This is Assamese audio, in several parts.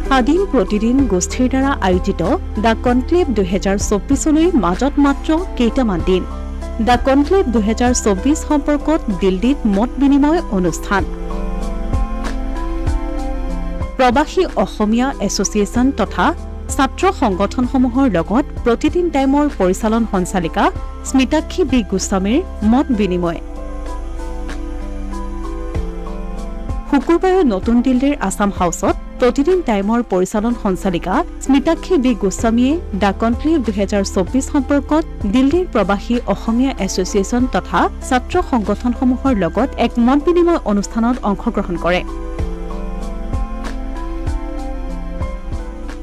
স্বাধীন প্ৰতিদিন গোষ্ঠীৰ দ্বাৰা আয়োজিত দ্য কনক্লেভ 2024লৈ মাজত মাত্ৰ কেইটামান দিন দ্য কনক্লেভ 2024 সম্পৰ্কত দিল্লীত মত বিনিময় অনুষ্ঠান প্ৰবাসী অসমীয়া এছ'চিয়েশ্যন তথা ছাত্ৰ সংগঠনসমূহৰ লগত প্ৰতিদিন টাইমৰ পৰিচালন সঞ্চালিকা স্মিতাক্ষী বি গোস্বামীৰ মত বিনিময় শুকুৰবাৰে নতুন দিল্লীৰ আছাম হাউচত প্ৰতিদিন টাইমৰ পৰিচালন সঞ্চালিকা স্মিতাক্ষী বি গোস্বামীয়ে দ্য কনক্লেভ 2024 সম্পৰ্কত দিল্লীৰ প্ৰবাসী অসমীয়া এছ'চিয়েশ্যন তথা ছাত্ৰ সংগঠনসমূহৰ লগত এক মত বিনিময় অনুষ্ঠানত অংশগ্ৰহণ কৰে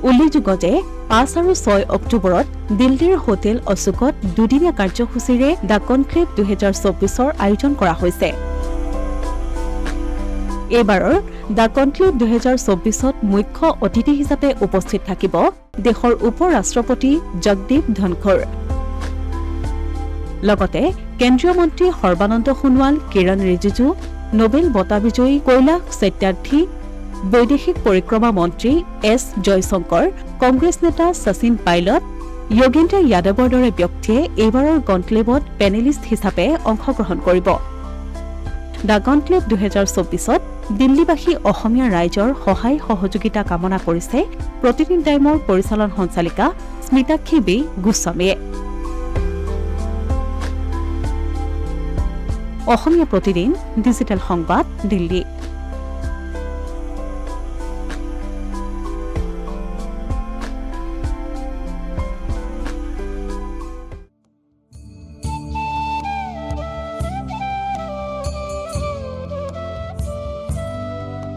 উল্লেখযোগ্য যে 5 আৰু 6 অক্টোবৰত দিল্লীৰ হোটেল অশোকত দুদিনীয়া কাৰ্যসূচীৰে দ্য কনক্লেভ 2024ৰ আয়োজন কৰা হৈছে এইবাৰৰ দ্য কনক্লেভ 2024ত মুখ্য অতিথি হিচাপে উপস্থিত থাকিব দেশৰ উপ-ৰাষ্ট্ৰপতি জগদীপ ধনখৰ লগতে কেন্দ্ৰীয় মন্ত্ৰী সৰ্বানন্দ সোণোৱাল কিৰণ ৰিজিজু নোবেল বঁটা বিজয়ী কৈলাশ সত্যাৰ্থী বৈদেশিক পৰিক্ৰমা মন্ত্ৰী এছ জয়শংকৰ কংগ্ৰেছ নেতা শচীন পাইলট যোগেন্দ্ৰ যাদৱৰ দৰে ব্যক্তিয়ে এইবাৰৰ কনক্লেভত পেনেলিষ্ট হিচাপে অংশগ্ৰহণ কৰিব দ্য কনক্লেভ 2024ত দিল্লীবাসী অসমীয়া ৰাইজৰ সহায় সহযোগিতা কামনা কৰিছে প্ৰতিদিন টাইমৰ পৰিচালন সঞ্চালিকা স্মিতাক্ষী বি গোস্বামীয়ে অসমীয়া প্ৰতিদিন ডিজিটেল সংবাদ দিল্লী